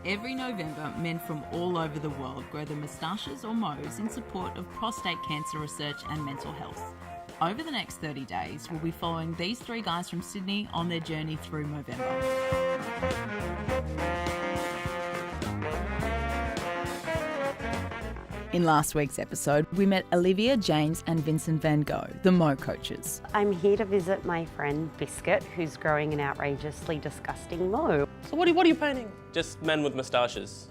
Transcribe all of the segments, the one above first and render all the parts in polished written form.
Every November, men from all over the world grow their moustaches or mows in support of prostate cancer research and mental health. Over the next 30 days, we'll be following these three guys from Sydney on their journey through Movember. In last week's episode, we met Olivia, James and Vincent Van Gogh, the Mo coaches. I'm here to visit my friend Biscuit, who's growing an outrageously disgusting mo. So what are you painting? Just men with moustaches.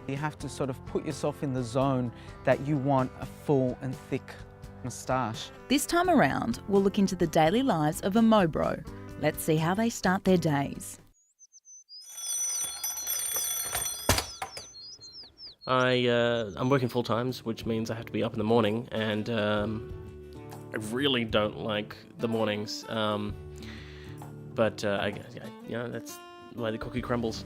You have to sort of put yourself in the zone that you want a full and thick moustache. This time around, we'll look into the daily lives of a Mo bro. Let's see how they start their days. I'm working full times, which means I have to be up in the morning, and I really don't like the mornings. But that's why the cookie crumbles.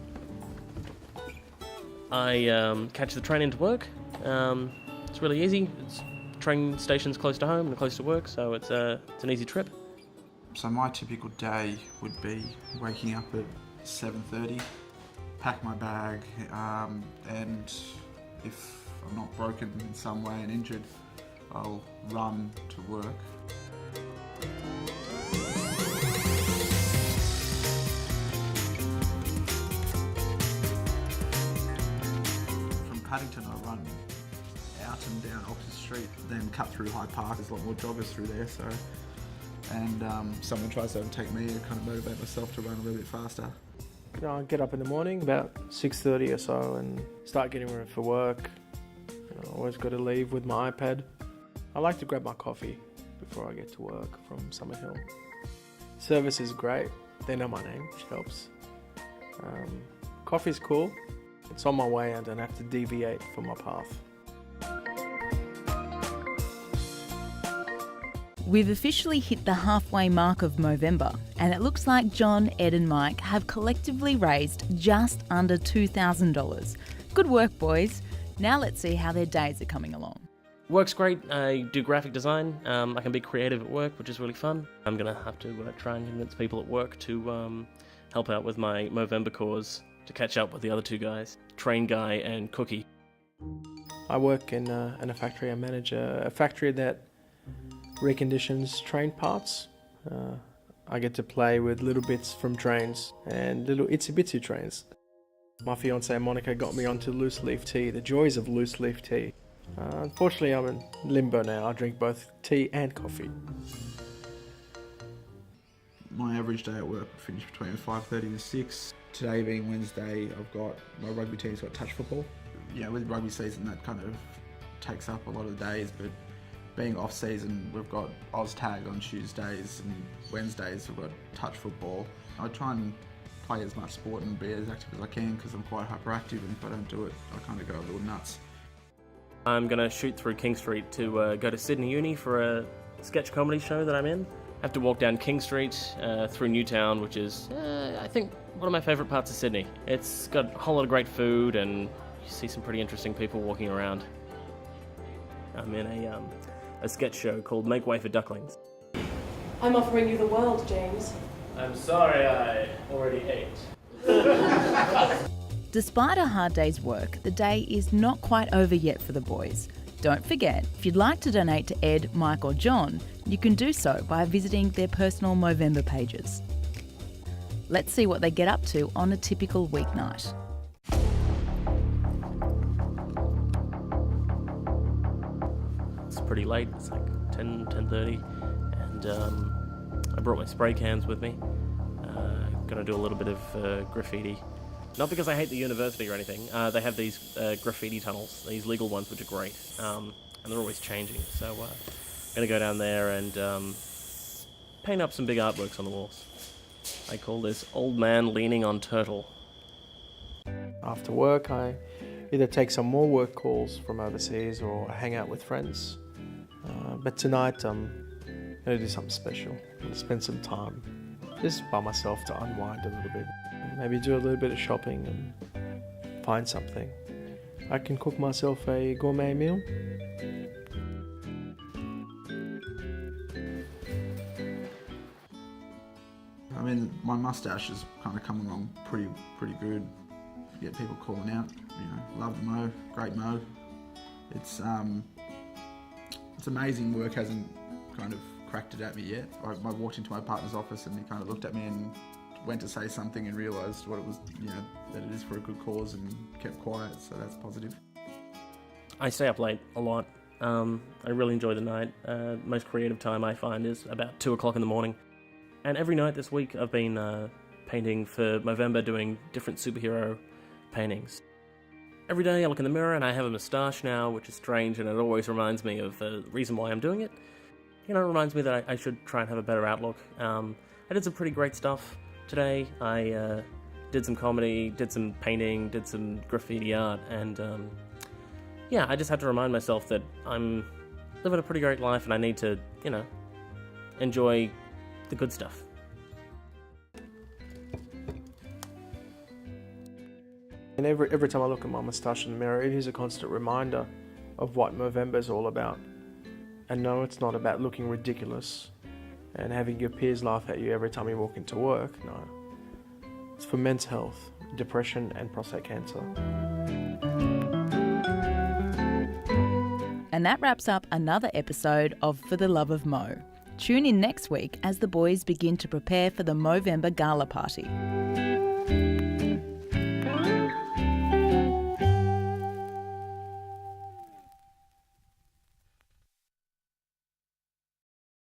I catch the train into work. It's really easy. Train station's close to home and close to work, so it's an easy trip. So my typical day would be waking up at 7:30, pack my bag, and if I'm not broken in some way and injured, I'll run to work. From Paddington I run out and down Oxford Street, then cut through Hyde Park. There's a lot more joggers through there, so and someone tries to overtake me, I kind of motivate myself to run a little bit faster. I get up in the morning about 6:30 or so and start getting ready for work. Always got to leave with my iPad. I like to grab my coffee before I get to work from Summit Hill. Service is great. They know my name, which helps. Coffee's cool. It's on my way and I don't have to deviate from my path. We've officially hit the halfway mark of Movember, and it looks like John, Ed and Mike have collectively raised just under $2,000. Good work, boys. Now let's see how their days are coming along. Work's great. I do graphic design. I can be creative at work, which is really fun. I'm going to have to try and convince people at work to help out with my Movember cause to catch up with the other two guys, Train Guy and Cookie. I work in a factory. I manage a factory that reconditions train parts. I get to play with little bits from trains and little itsy-bitsy trains. My fiancée Monica got me onto loose leaf tea, the joys of loose leaf tea. Unfortunately, I'm in limbo now. I drink both tea and coffee. My average day at work would finish between 5:30 and 6. Today being Wednesday, I've got my rugby team's got touch football. With rugby season that kind of takes up a lot of the days, but being off season, we've got Oz Tag on Tuesdays and Wednesdays we've got touch football. I try and play as much sport and be as active as I can because I'm quite hyperactive, and if I don't do it, I kind of go a little nuts. I'm going to shoot through King Street to go to Sydney Uni for a sketch comedy show that I'm in. I have to walk down King Street through Newtown, which is, I think, one of my favourite parts of Sydney. It's got a whole lot of great food and you see some pretty interesting people walking around. I'm in a sketch show called Make Way for Ducklings. I'm offering you the world, James. I'm sorry, I already ate. Despite a hard day's work, the day is not quite over yet for the boys. Don't forget, if you'd like to donate to Ed, Mike or John, you can do so by visiting their personal Movember pages. Let's see what they get up to on a typical weeknight. It's pretty late, it's like 10:30, and I brought my spray cans with me. Gonna do a little bit of graffiti. Not because I hate the university or anything. They have these graffiti tunnels, these legal ones, which are great, and they're always changing. So I'm gonna go down there and paint up some big artworks on the walls. I call this Old Man Leaning on Turtle. After work, I either take some more work calls from overseas or hang out with friends. But tonight I'm going to do something special. I'm going to spend some time just by myself to unwind a little bit. Maybe do a little bit of shopping and find something. I can cook myself a gourmet meal. I mean, my mustache has kind of come along pretty good. get people calling out, love the Mo, great Mo. It's amazing work hasn't kind of cracked it at me yet. I walked into my partner's office and he kind of looked at me and went to say something and realised what it was, that it is for a good cause, and kept quiet, so that's positive. I stay up late a lot. I really enjoy the night. Most creative time I find is about 2 o'clock in the morning. And every night this week I've been painting for Movember, doing different superhero paintings. Every day I look in the mirror and I have a moustache now, which is strange, and it always reminds me of the reason why I'm doing it. It reminds me that I should try and have a better outlook. I did some pretty great stuff today. I did some comedy, did some painting, did some graffiti art, and I just had to remind myself that I'm living a pretty great life and I need to, enjoy the good stuff. And every time I look at my moustache in the mirror, it is a constant reminder of what Movember is all about. And no, it's not about looking ridiculous and having your peers laugh at you every time you walk into work. No, it's for men's health, depression and prostate cancer. And that wraps up another episode of For the Love of Mo. Tune in next week as the boys begin to prepare for the Movember Gala Party.